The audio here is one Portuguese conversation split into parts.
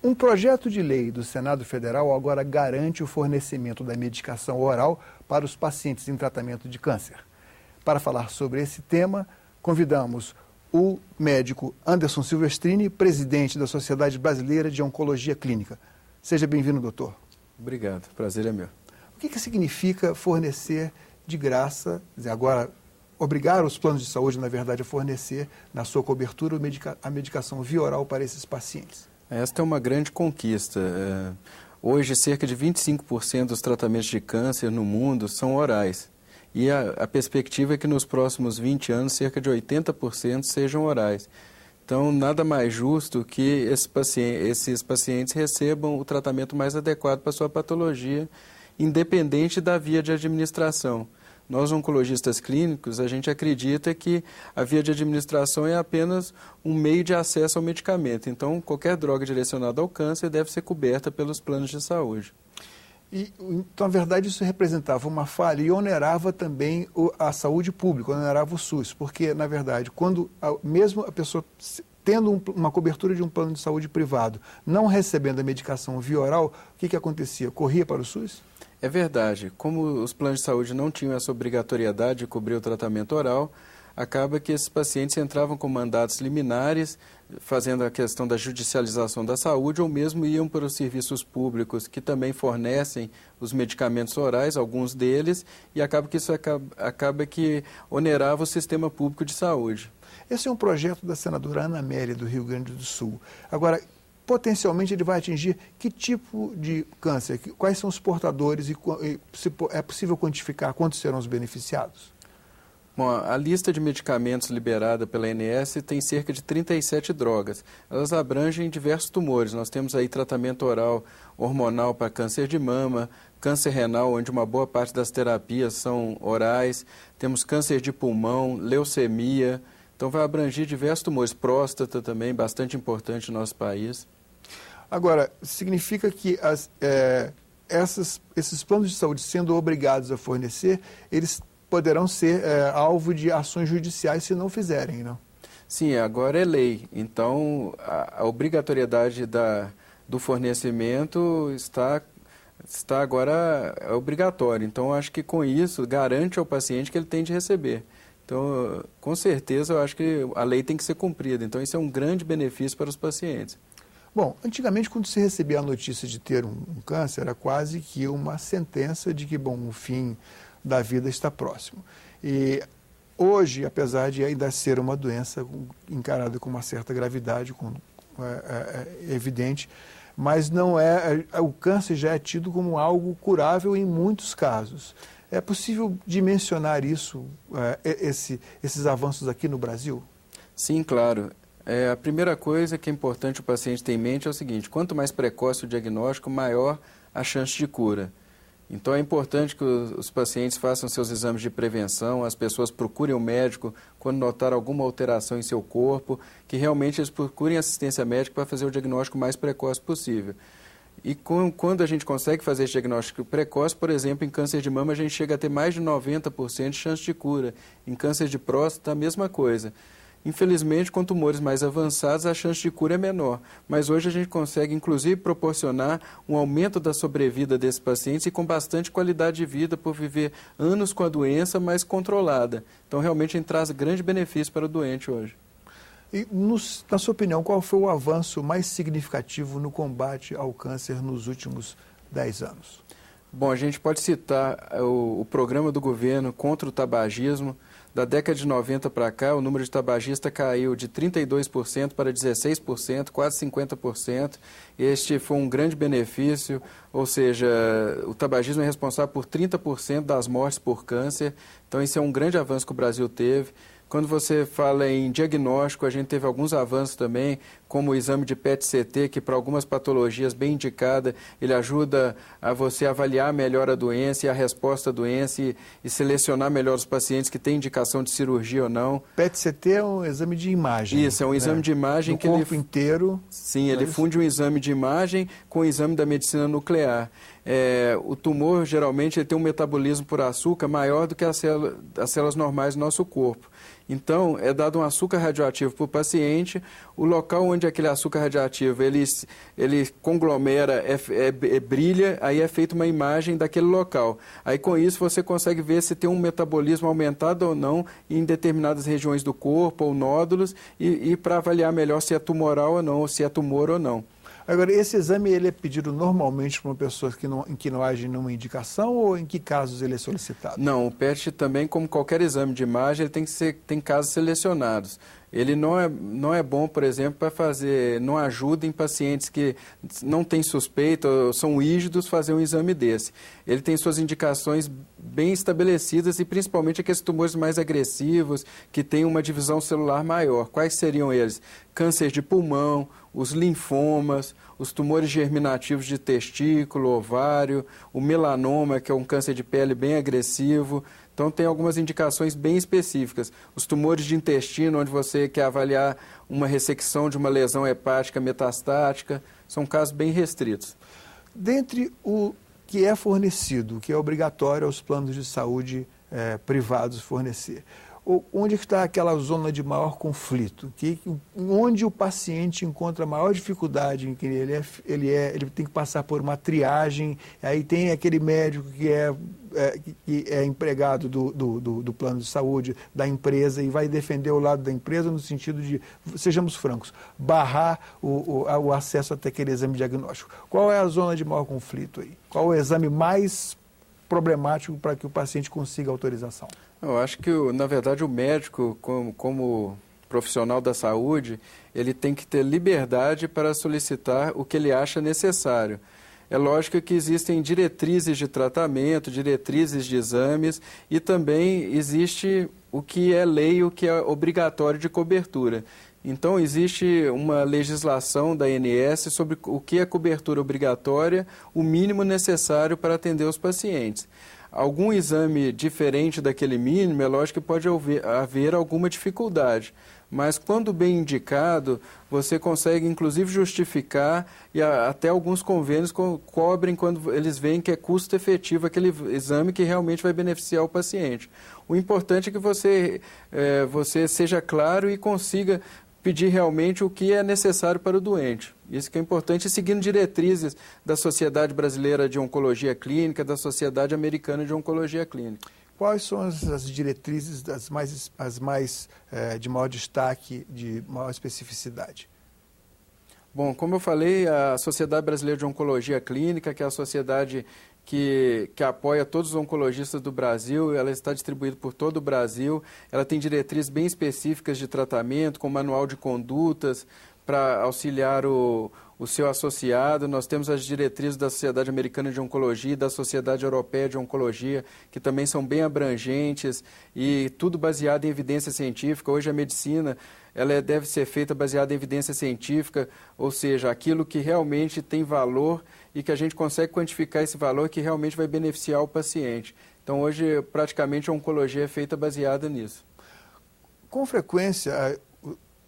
Um projeto de lei do Senado Federal agora garante o fornecimento da medicação oral para os pacientes em tratamento de câncer. Para falar sobre esse tema, convidamos o médico Anderson Silvestrini, presidente da Sociedade Brasileira de Oncologia Clínica. Seja bem-vindo, doutor. Obrigado, prazer é meu. O que significa fornecer de graça, agora obrigar os planos de saúde, na verdade, a fornecer na sua cobertura a medicação via oral para esses pacientes? Esta é uma grande conquista. Hoje, cerca de 25% dos tratamentos de câncer no mundo são orais. E a perspectiva é que nos próximos 20 anos, cerca de 80% sejam orais. Então, nada mais justo que esses pacientes recebam o tratamento mais adequado para a sua patologia, independente da via de administração. Nós, oncologistas clínicos, a gente acredita que a via de administração é apenas um meio de acesso ao medicamento. Então, qualquer droga direcionada ao câncer deve ser coberta pelos planos de saúde. Então, na verdade, isso representava uma falha e onerava também a saúde pública, onerava o SUS, porque, na verdade, mesmo a pessoa tendo uma cobertura de um plano de saúde privado, não recebendo a medicação via oral, o que acontecia? Corria para o SUS? É verdade. Como os planos de saúde não tinham essa obrigatoriedade de cobrir o tratamento oral, acaba que esses pacientes entravam com mandatos liminares, fazendo a questão da judicialização da saúde, ou mesmo iam para os serviços públicos que também fornecem os medicamentos orais, alguns deles, e acaba que isso acaba que onerava o sistema público de saúde. Esse é um projeto da senadora Ana Amélia, do Rio Grande do Sul. Agora, potencialmente ele vai atingir que tipo de câncer? Quais são os portadores e se é possível quantificar quantos serão os beneficiados? Bom, a lista de medicamentos liberada pela ANS tem cerca de 37 drogas. Elas abrangem diversos tumores. Nós temos aí tratamento oral hormonal para câncer de mama, câncer renal, onde uma boa parte das terapias são orais, temos câncer de pulmão, leucemia. Então vai abranger diversos tumores, próstata também, bastante importante no nosso país. Agora, significa que esses planos de saúde, sendo obrigados a fornecer, eles poderão ser alvo de ações judiciais se não fizerem, não? Sim, agora é lei. Então, a obrigatoriedade do fornecimento está agora obrigatória. Então, acho que com isso garante ao paciente que ele tem de receber. Então, com certeza, eu acho que a lei tem que ser cumprida. Então, isso é um grande benefício para os pacientes. Bom, antigamente, quando se recebia a notícia de ter um câncer, era quase que uma sentença de que, o fim da vida está próximo. E hoje, apesar de ainda ser uma doença encarada com uma certa gravidade, evidente, mas o câncer já é tido como algo curável em muitos casos. É possível dimensionar esses avanços aqui no Brasil? Sim, claro. A primeira coisa que é importante o paciente ter em mente é o seguinte: quanto mais precoce o diagnóstico, maior a chance de cura. Então é importante que os pacientes façam seus exames de prevenção, as pessoas procurem o médico quando notar alguma alteração em seu corpo, que realmente eles procurem assistência médica para fazer o diagnóstico mais precoce possível. E quando a gente consegue fazer esse diagnóstico precoce, por exemplo, em câncer de mama, a gente chega a ter mais de 90% de chance de cura. Em câncer de próstata, a mesma coisa. Infelizmente, com tumores mais avançados, a chance de cura é menor. Mas hoje a gente consegue, inclusive, proporcionar um aumento da sobrevida desses pacientes e com bastante qualidade de vida por viver anos com a doença, mas controlada. Então, realmente, a gente traz grande benefício para o doente hoje. E, na sua opinião, qual foi o avanço mais significativo no combate ao câncer nos últimos 10 anos? Bom, a gente pode citar o programa do governo contra o tabagismo. Da década de 90 para cá, o número de tabagistas caiu de 32% para 16%, quase 50%. Este foi um grande benefício, ou seja, o tabagismo é responsável por 30% das mortes por câncer. Então, isso é um grande avanço que o Brasil teve. Quando você fala em diagnóstico, a gente teve alguns avanços também, como o exame de PET-CT, que para algumas patologias bem indicada, ele ajuda a você avaliar melhor a doença e a resposta à doença e selecionar melhor os pacientes que têm indicação de cirurgia ou não. PET-CT é um exame de imagem. Isso, é um exame de imagem que o corpo inteiro. Sim, ele funde um exame de imagem com o exame da medicina nuclear. O tumor, geralmente, ele tem um metabolismo por açúcar maior do que as células normais do nosso corpo. Então, é dado um açúcar radioativo para o paciente, o local onde aquele açúcar radioativo ele conglomera, brilha, aí é feita uma imagem daquele local. Aí, com isso, você consegue ver se tem um metabolismo aumentado ou não em determinadas regiões do corpo ou nódulos e para avaliar melhor se é tumoral ou não, ou se é tumor ou não. Agora, esse exame ele é pedido normalmente para uma pessoa em que não age nenhuma indicação ou em que casos ele é solicitado? Não, o PET também, como qualquer exame de imagem, ele tem casos selecionados. Ele não é bom, por exemplo, para fazer, não ajuda em pacientes que não têm suspeita ou são rígidos fazer um exame desse. Ele tem suas indicações bem estabelecidas e principalmente aqueles tumores mais agressivos, que têm uma divisão celular maior. Quais seriam eles? Câncer de pulmão, os linfomas, os tumores germinativos de testículo, ovário, o melanoma, que é um câncer de pele bem agressivo. Então, tem algumas indicações bem específicas. Os tumores de intestino, onde você quer avaliar uma ressecção de uma lesão hepática metastática, são casos bem restritos. Dentre o que é fornecido, o que é obrigatório aos planos de saúde privados fornecer, onde está aquela zona de maior conflito? Onde o paciente encontra maior dificuldade, em que ele tem que passar por uma triagem, aí tem aquele médico que é empregado do plano de saúde da empresa e vai defender o lado da empresa no sentido de, sejamos francos, barrar o acesso até aquele exame diagnóstico. Qual é a zona de maior conflito aí? Qual é o exame mais problemático para que o paciente consiga autorização? Eu acho que, na verdade, o médico, como profissional da saúde, ele tem que ter liberdade para solicitar o que ele acha necessário. É lógico que existem diretrizes de tratamento, diretrizes de exames e também existe o que é lei, o que é obrigatório de cobertura. Então, existe uma legislação da ANS sobre o que é cobertura obrigatória, o mínimo necessário para atender os pacientes. Algum exame diferente daquele mínimo, é lógico que pode haver alguma dificuldade, mas quando bem indicado, você consegue inclusive justificar e até alguns convênios cobrem quando eles veem que é custo efetivo aquele exame que realmente vai beneficiar o paciente. O importante é que você seja claro e consiga pedir realmente o que é necessário para o doente. Isso que é importante, seguindo diretrizes da Sociedade Brasileira de Oncologia Clínica, da Sociedade Americana de Oncologia Clínica. Quais são as diretrizes de maior destaque, de maior especificidade? Bom, como eu falei, a Sociedade Brasileira de Oncologia Clínica, que é a sociedade que apoia todos os oncologistas do Brasil, ela está distribuída por todo o Brasil, ela tem diretrizes bem específicas de tratamento, com manual de condutas para auxiliar o seu associado. Nós temos as diretrizes da Sociedade Americana de Oncologia e da Sociedade Europeia de Oncologia, que também são bem abrangentes e tudo baseado em evidência científica. Hoje a medicina ela deve ser feita baseada em evidência científica, ou seja, aquilo que realmente tem valor e que a gente consegue quantificar esse valor que realmente vai beneficiar o paciente. Então, hoje, praticamente, a oncologia é feita baseada nisso. Com frequência,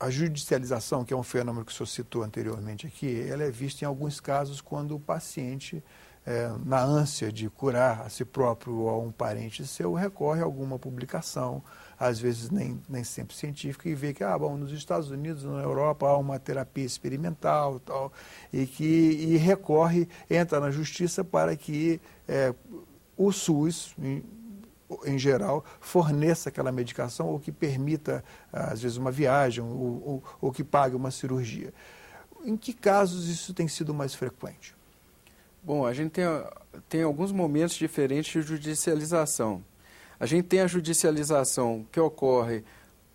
a judicialização, que é um fenômeno que o senhor citou anteriormente aqui, ela é vista em alguns casos quando o paciente, na ânsia de curar a si próprio ou a um parente seu, recorre a alguma publicação, às vezes nem sempre científica, e vê que, nos Estados Unidos, na Europa, há uma terapia experimental tal, e recorre, entra na justiça para que o SUS, em geral, forneça aquela medicação ou que permita, às vezes, uma viagem ou que pague uma cirurgia. Em que casos isso tem sido mais frequente? Bom, a gente tem alguns momentos diferentes de judicialização. A gente tem a judicialização que ocorre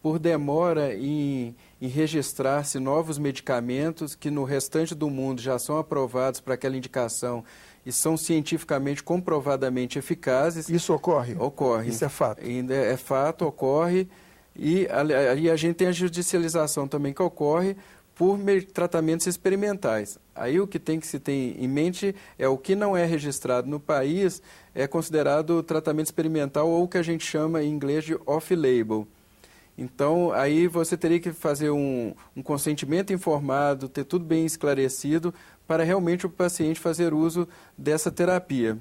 por demora em registrar-se novos medicamentos que no restante do mundo já são aprovados para aquela indicação e são cientificamente comprovadamente eficazes. Isso ocorre? Ocorre. Isso é fato? Ainda é fato, ocorre. E a gente tem a judicialização também que ocorre por tratamentos experimentais. Aí o que tem que se ter em mente é o que não é registrado no país é considerado tratamento experimental ou o que a gente chama em inglês de off-label. Então, aí você teria que fazer um consentimento informado, ter tudo bem esclarecido para realmente o paciente fazer uso dessa terapia.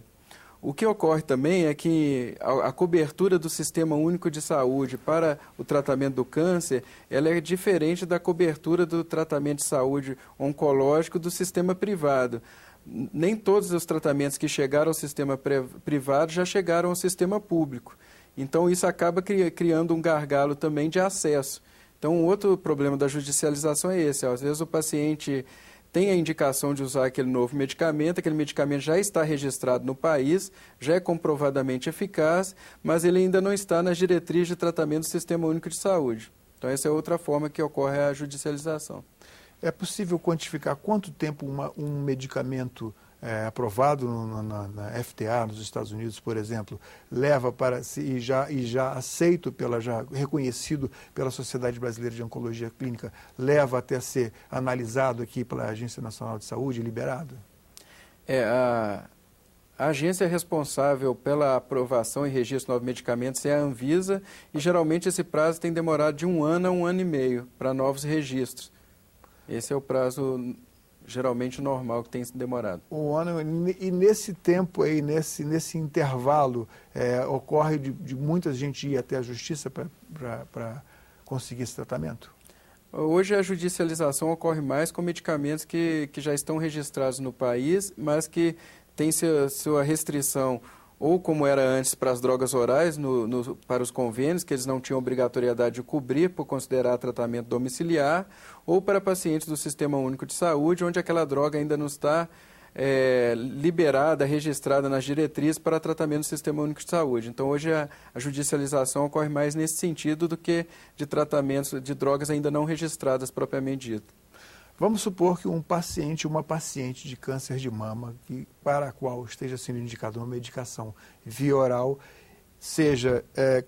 O que ocorre também é que a cobertura do Sistema Único de Saúde para o tratamento do câncer, ela é diferente da cobertura do tratamento de saúde oncológico do sistema privado. Nem todos os tratamentos que chegaram ao sistema privado já chegaram ao sistema público. Então, isso acaba criando um gargalo também de acesso. Então, um outro problema da judicialização é esse. Às vezes o paciente tem a indicação de usar aquele novo medicamento, aquele medicamento já está registrado no país, já é comprovadamente eficaz, mas ele ainda não está nas diretrizes de tratamento do Sistema Único de Saúde. Então, essa é outra forma que ocorre a judicialização. É possível quantificar quanto tempo um medicamento aprovado na FDA, nos Estados Unidos, por exemplo, leva para e já aceito já reconhecido pela Sociedade Brasileira de Oncologia Clínica, leva até ser analisado aqui pela Agência Nacional de Saúde e liberado? A agência responsável pela aprovação e registro de novos medicamentos é a Anvisa, e geralmente esse prazo tem demorado de 1 ano a 1 ano e meio para novos registros. Esse é o prazo geralmente normal que tem demorado. Um ano, e nesse tempo aí, nesse intervalo, ocorre de muita gente ir até a justiça para conseguir esse tratamento? Hoje a judicialização ocorre mais com medicamentos que já estão registrados no país, mas que têm sua restrição, ou como era antes para as drogas orais, para os convênios, que eles não tinham obrigatoriedade de cobrir por considerar tratamento domiciliar, ou para pacientes do Sistema Único de Saúde, onde aquela droga ainda não está liberada, registrada nas diretrizes para tratamento do Sistema Único de Saúde. Então, hoje a judicialização ocorre mais nesse sentido do que de tratamentos de drogas ainda não registradas propriamente dito. Vamos supor que uma paciente de câncer de mama, para a qual esteja sendo indicada uma medicação via oral, seja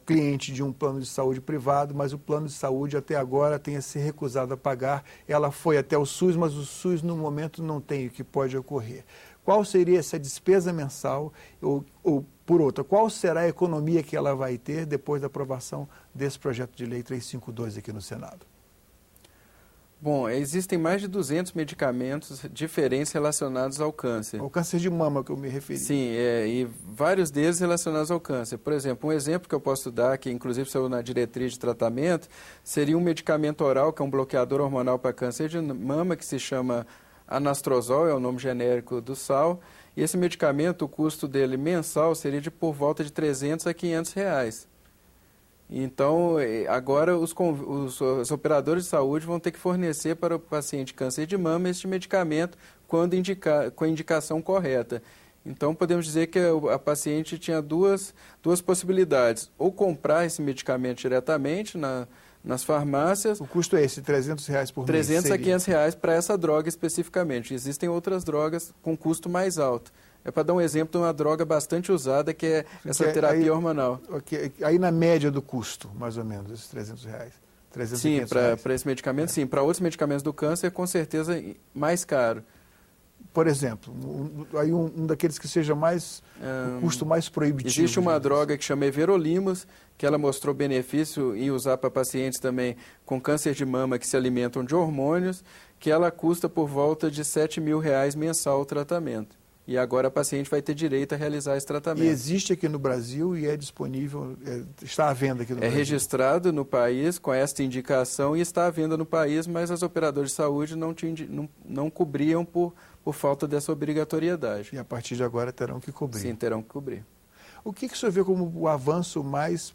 cliente de um plano de saúde privado, mas o plano de saúde até agora tenha se recusado a pagar. Ela foi até o SUS, mas o SUS no momento não tem o que pode ocorrer. Qual seria essa despesa mensal ou por outra, qual será a economia que ela vai ter depois da aprovação desse projeto de lei 352 aqui no Senado? Bom, existem mais de 200 medicamentos diferentes relacionados ao câncer. Ao câncer de mama que eu me referi. Sim, e vários deles relacionados ao câncer. Por exemplo, um exemplo que eu posso dar, que inclusive saiu na diretriz de tratamento, seria um medicamento oral, que é um bloqueador hormonal para câncer de mama, que se chama anastrozol, é o nome genérico do sal. E esse medicamento, o custo dele mensal seria de por volta de R$300 a R$500. Então, agora os operadores de saúde vão ter que fornecer para o paciente de câncer de mama este medicamento com a indicação correta. Então, podemos dizer que a paciente tinha duas possibilidades. Ou comprar esse medicamento diretamente nas farmácias. O custo é esse, R$300 por mês? R$300 a R$500 para essa droga especificamente. Existem outras drogas com custo mais alto. É para dar um exemplo de uma droga bastante usada, que é essa terapia hormonal. Aí na média do custo, mais ou menos, esses R$300. Sim, para esse medicamento, sim. Para outros medicamentos do câncer, com certeza mais caro. Por exemplo, aí um daqueles que seja o custo mais proibitivo. Existe uma droga que chama Everolimus, que ela mostrou benefício em usar para pacientes também com câncer de mama que se alimentam de hormônios, que ela custa por volta de R$7 mil mensal o tratamento. E agora a paciente vai ter direito a realizar esse tratamento. E existe aqui no Brasil e é disponível, está à venda aqui no Brasil? É registrado no país com esta indicação e está à venda no país, mas as operadoras de saúde não cobriam por falta dessa obrigatoriedade. E a partir de agora terão que cobrir? Sim, terão que cobrir. O que o senhor vê como o avanço mais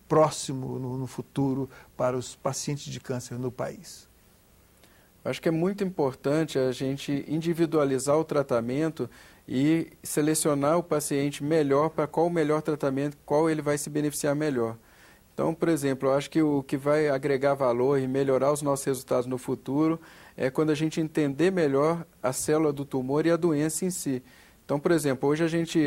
próximo no futuro para os pacientes de câncer no país? Acho que é muito importante a gente individualizar o tratamento e selecionar o paciente melhor para qual o melhor tratamento, qual ele vai se beneficiar melhor. Então, por exemplo, eu acho que o que vai agregar valor e melhorar os nossos resultados no futuro é quando a gente entender melhor a célula do tumor e a doença em si. Então, por exemplo, hoje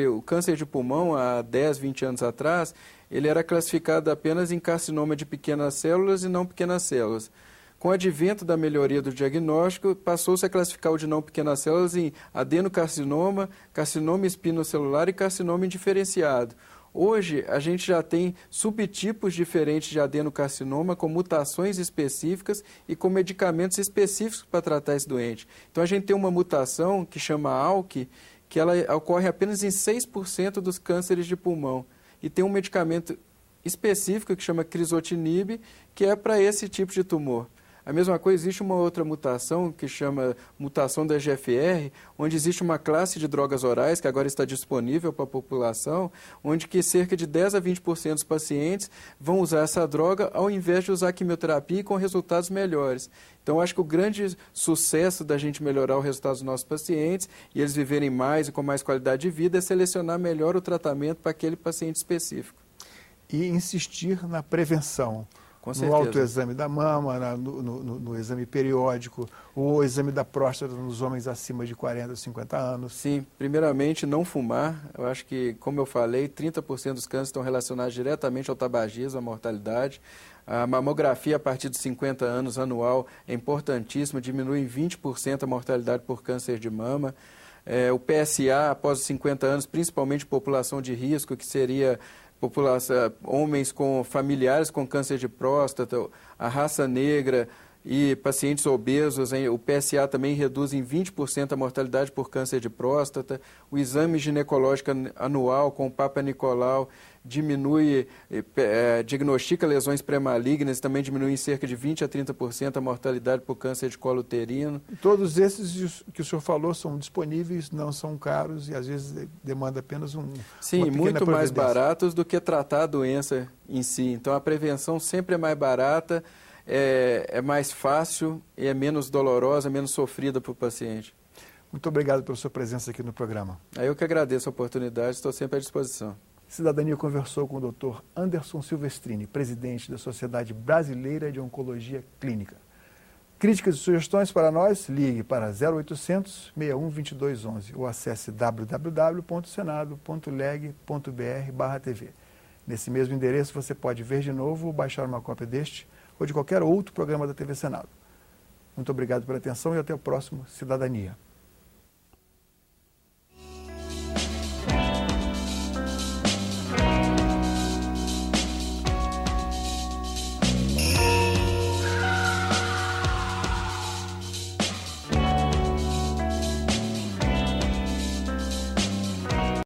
o câncer de pulmão, há 10, 20 anos atrás, ele era classificado apenas em carcinoma de pequenas células e não pequenas células. Com o advento da melhoria do diagnóstico, passou-se a classificar o de não pequenas células em adenocarcinoma, carcinoma espinocelular e carcinoma indiferenciado. Hoje, a gente já tem subtipos diferentes de adenocarcinoma com mutações específicas e com medicamentos específicos para tratar esse doente. Então, a gente tem uma mutação que chama ALK, que ela ocorre apenas em 6% dos cânceres de pulmão. E tem um medicamento específico que chama crizotinib, que é para esse tipo de tumor. A mesma coisa, existe uma outra mutação que chama mutação da EGFR, onde existe uma classe de drogas orais que agora está disponível para a população, onde que cerca de 10 a 20% dos pacientes vão usar essa droga ao invés de usar quimioterapia com resultados melhores. Então, acho que o grande sucesso da gente melhorar o resultado dos nossos pacientes e eles viverem mais e com mais qualidade de vida é selecionar melhor o tratamento para aquele paciente específico. E insistir na prevenção. Com no certeza. autoexame da mama, no exame periódico, o exame da próstata nos homens acima de 40, 50 anos. Sim, primeiramente não fumar. Eu acho que, como eu falei, 30% dos cânceres estão relacionados diretamente ao tabagismo, à mortalidade. A mamografia a partir dos 50 anos anual é importantíssima, diminui em 20% a mortalidade por câncer de mama. O PSA após os 50 anos, principalmente população de risco, que seria homens com familiares com câncer de próstata, a raça negra e pacientes obesos, o PSA também reduz em 20% a mortalidade por câncer de próstata. O exame ginecológico anual com o Papa Nicolau diagnostica lesões pré-malignas, também diminui em cerca de 20 a 30% a mortalidade por câncer de colo uterino. Todos esses que o senhor falou são disponíveis, não são caros e às vezes demanda apenas Sim, muito mais baratos do que tratar a doença em si. Então a prevenção sempre é mais barata, é mais fácil e é menos dolorosa, menos sofrida para o paciente. Muito obrigado pela sua presença aqui no programa. Eu que agradeço a oportunidade, estou sempre à disposição. Cidadania conversou com o Dr. Anderson Silvestrini, presidente da Sociedade Brasileira de Oncologia Clínica. Críticas e sugestões para nós, ligue para 0800 61 2211 ou acesse www.senado.leg.br/TV. Nesse mesmo endereço você pode ver de novo ou baixar uma cópia deste ou de qualquer outro programa da TV Senado. Muito obrigado pela atenção e até o próximo Cidadania.